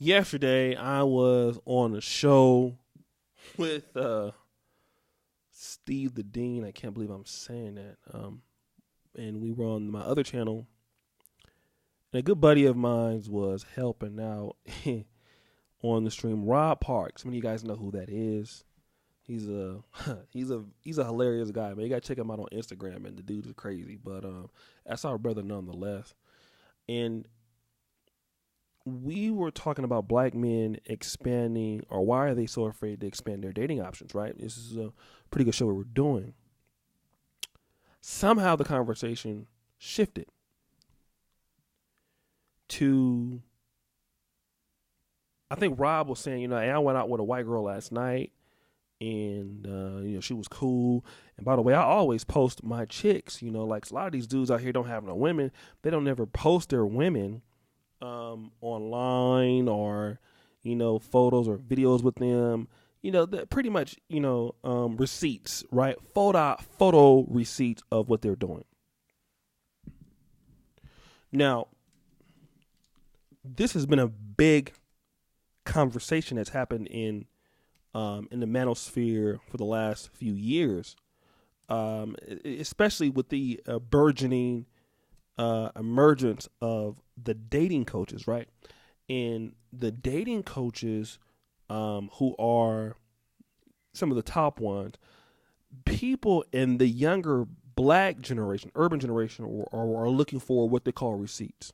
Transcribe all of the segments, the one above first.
Yesterday, I was on a show with Steve the Dean. I can't believe I'm saying that. And we were on my other channel. And a good buddy of mine was helping out on the stream. Rob Parks. Some of you guys know who that is. He's a he's a hilarious guy, man. You gotta check him out on Instagram, and the dude is crazy. But that's our brother nonetheless. And we were talking about black men expanding, or why are they so afraid to expand their dating options, right? This is a pretty good show what we're doing. Somehow the conversation shifted to, I think Rob was saying, hey, I went out with a white girl last night, and she was cool. And by the way, I always post my chicks. Like a lot of these dudes out here don't have no women. They don't ever post their women online or photos or videos with them. Pretty much receipts, right? Photo receipts of what they're doing. Now, this has been a big conversation that's happened in the manosphere for the last few years, especially with the burgeoning emergence of the dating coaches, right? And the dating coaches who are some of the top ones, people in the younger black generation, urban generation, are looking for what they call receipts.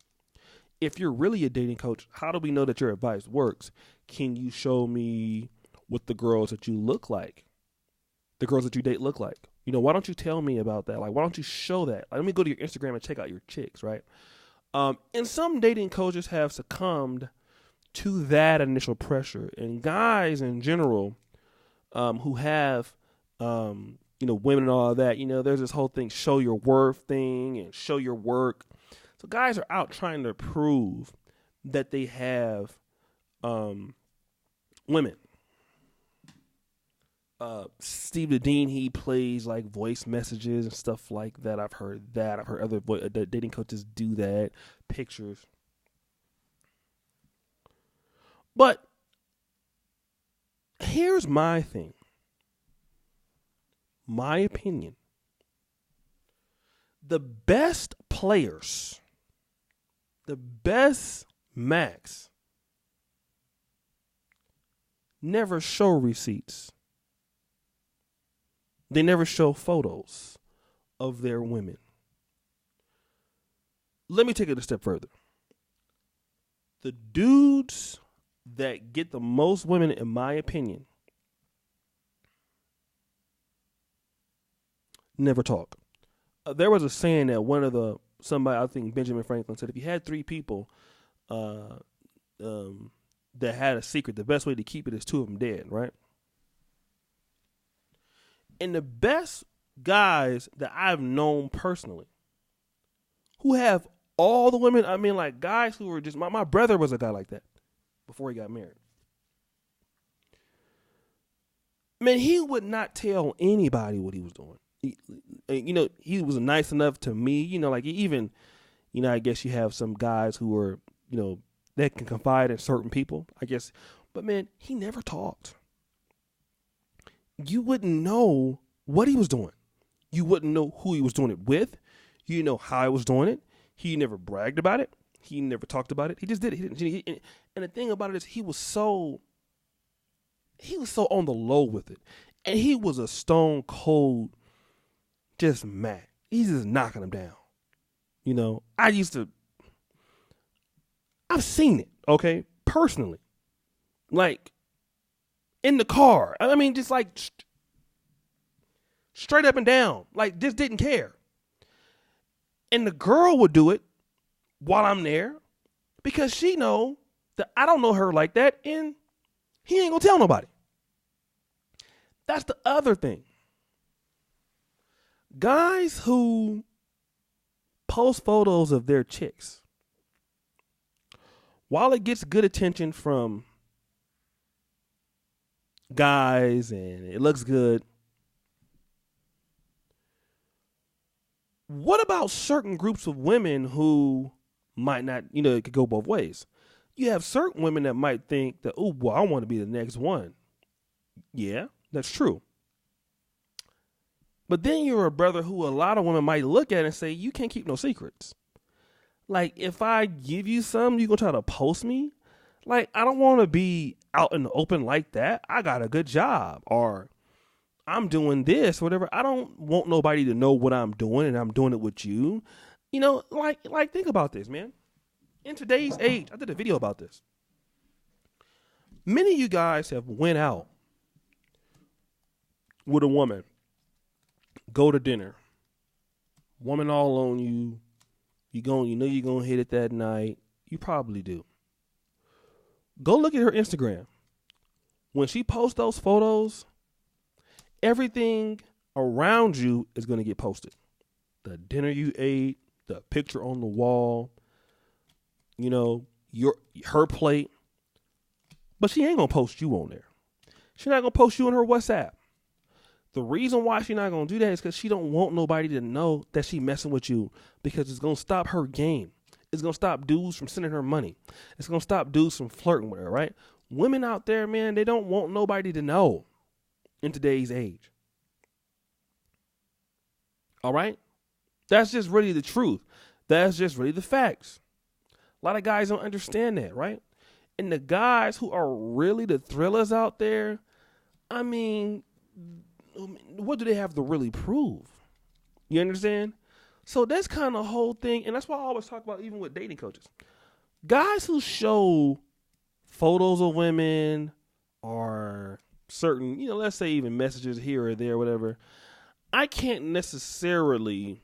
If you're really a dating coach, how do we know that your advice works? Can you show me what the girls that you look like, the girls that you date look like? Why don't you tell me about that? Like, why don't you show that? Like, let me go to your Instagram and check out your chicks, right? And some dating coaches have succumbed to that initial pressure. And guys in general who have, women and all of that, there's this whole thing, show your worth thing and show your work. So guys are out trying to prove that they have women. Steve the Dean, he plays like voice messages and stuff like that. I've heard other dating coaches do that. Pictures. But here's my thing. My opinion. The best players, the best max, never show receipts. They never show photos of their women. Let me take it a step further. The dudes that get the most women, in my opinion, never talk. There was a saying that somebody, I think Benjamin Franklin said, if you had three people that had a secret, the best way to keep it is two of them dead, right? And the best guys that I've known personally who have all the women, I mean, like guys who were just, my brother was a guy like that before he got married. Man, he would not tell anybody what he was doing. He was nice enough to me, like even, I guess you have some guys who are, that can confide in certain people, I guess. But man, he never talked. You wouldn't know what he was doing. You wouldn't know who he was doing it with. You didn't know how he was doing it. He never bragged about it. He never talked about it. He just did it. And the thing about it is he was so on the low with it. And he was a stone cold, just mad. He's just knocking him down. I've seen it, okay, personally. Like, in the car. I mean, just like straight up and down. Like, just didn't care. And the girl would do it while I'm there because she know that I don't know her like that and he ain't gonna tell nobody. That's the other thing. Guys who post photos of their chicks, while it gets good attention from guys and it looks good, what about certain groups of women who might not, it could go both ways. You have certain women that might think that, oh, well, I want to be the next one. Yeah, that's true. But then you're a brother who a lot of women might look at and say, you can't keep no secrets. Like, if I give you something, you going to try to post me? Like, I don't want to be out in the open like that. I got a good job, or I'm doing this, whatever. I don't want nobody to know what I'm doing, and I'm doing it with you. You know, like think about this, man. In today's age, I did a video about this. Many of you guys have went out with a woman, go to dinner, woman all on you. You know you're gonna hit it that night. You probably do. Go look at her Instagram. When she posts those photos, everything around you is gonna get posted. The dinner you ate, the picture on the wall, you know, her plate. But she ain't gonna post you on there. She's not gonna post you on her WhatsApp. The reason why she's not gonna do that is because she don't want nobody to know that she messing with you, because it's gonna stop her game. It's gonna stop dudes from sending her money. It's gonna stop dudes from flirting with her, right? Women out there, man, they don't want nobody to know in today's age. All right? That's just really the truth. That's just really the facts. A lot of guys don't understand that, right? And the guys who are really the thrillers out there, I mean, what do they have to really prove? You understand? So that's kind of the whole thing. And that's why I always talk about, even with dating coaches, guys who show photos of women or certain, you know, let's say even messages here or there, whatever. I can't necessarily,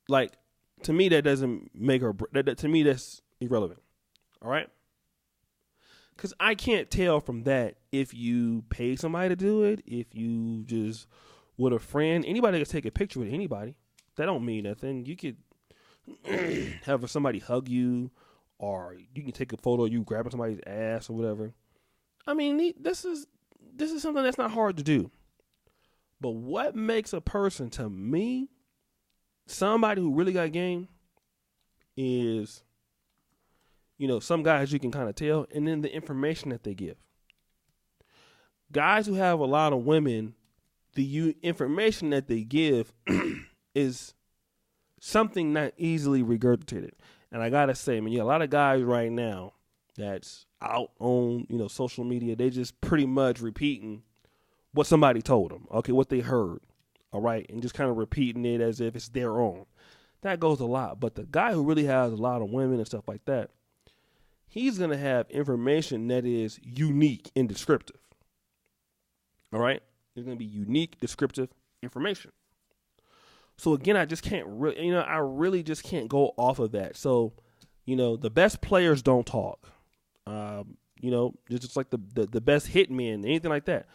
like, to me, that doesn't make her, to me, that's irrelevant. All right? Because I can't tell from that if you pay somebody to do it, if you just, with a friend, anybody can take a picture with anybody. That don't mean nothing. You could have somebody hug you, or you can take a photo of you grabbing somebody's ass or whatever. I mean, this is something that's not hard to do. But what makes a person, to me, somebody who really got game, is, you know, some guys you can kind of tell, and then the information that they give. Guys who have a lot of women, the information that they give is something not easily regurgitated. And I gotta say, man, a lot of guys right now that's out on, you know, social media, they just pretty much repeating what somebody told them, okay, what they heard, all right, and just kind of repeating it as if it's their own. That goes a lot. But the guy who really has a lot of women and stuff like that, he's going to have information that is unique and descriptive. All right? It's going to be unique, descriptive information. So, again, I just can't really, you know, I really just can't go off of that. So, you know, the best players don't talk. You know, it's just like the best hitmen, anything like that.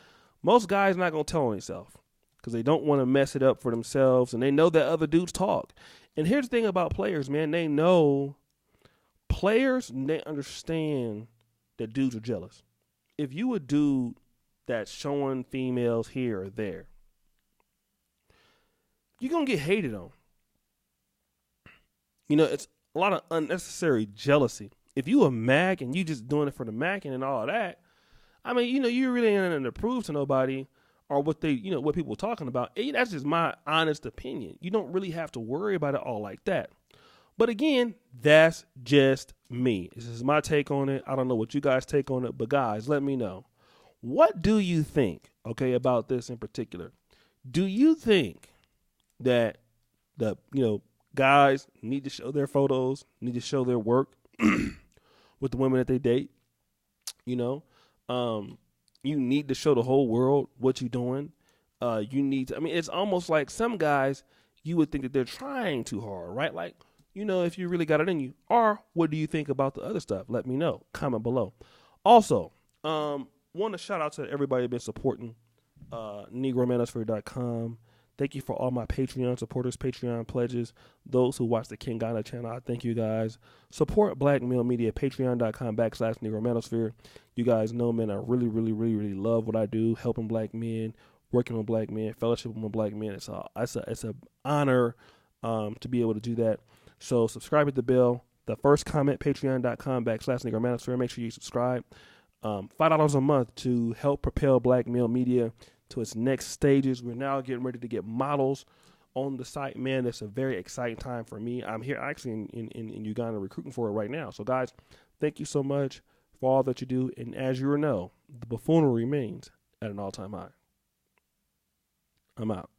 Most guys not going to tell on themselves because they don't want to mess it up for themselves, and they know that other dudes talk. And here's the thing about players, man. They know players, they understand that dudes are jealous. If you a dude that's showing females here or there, you're going to get hated on. You know, it's a lot of unnecessary jealousy. If you a Mac and you just doing it for the Mac and all that, I mean, you know, you really ain't nothing to prove to nobody or what they, you know, what people are talking about. That's just my honest opinion. You don't really have to worry about it all like that. But again, that's just me. This is my take on it. I don't know what you guys take on it, but guys, let me know. What do you think, okay, about this in particular? Do you think that the, you know, guys need to show their photos, need to show their work with the women that they date? You know, you need to show the whole world what you're doing. You need to, I mean, it's almost like some guys, you would think that they're trying too hard, right? Like, you know, if you really got it in you. Or what do you think about the other stuff? Let me know. Comment below. Also, want to shout out to everybody who's been supporting NegroManosphere.com. Thank you for all my Patreon supporters, Patreon pledges, those who watch the King Ghana channel. I thank you guys. Support Black Male Media, Patreon.com/NegroManosphere. You guys know, man, I really, really, really, really love what I do, helping black men, working with black men, fellowship with black men. It's a honor to be able to do that. So subscribe at the bell. The first comment, patreon.com/NegroManosphere. Make sure you subscribe. $5 a month to help propel Black male media to its next stages. We're now getting ready to get models on the site. Man, that's a very exciting time for me. I'm here actually in Uganda recruiting for it right now. So guys, thank you so much for all that you do. And as you know, the buffoonery remains at an all-time high. I'm out.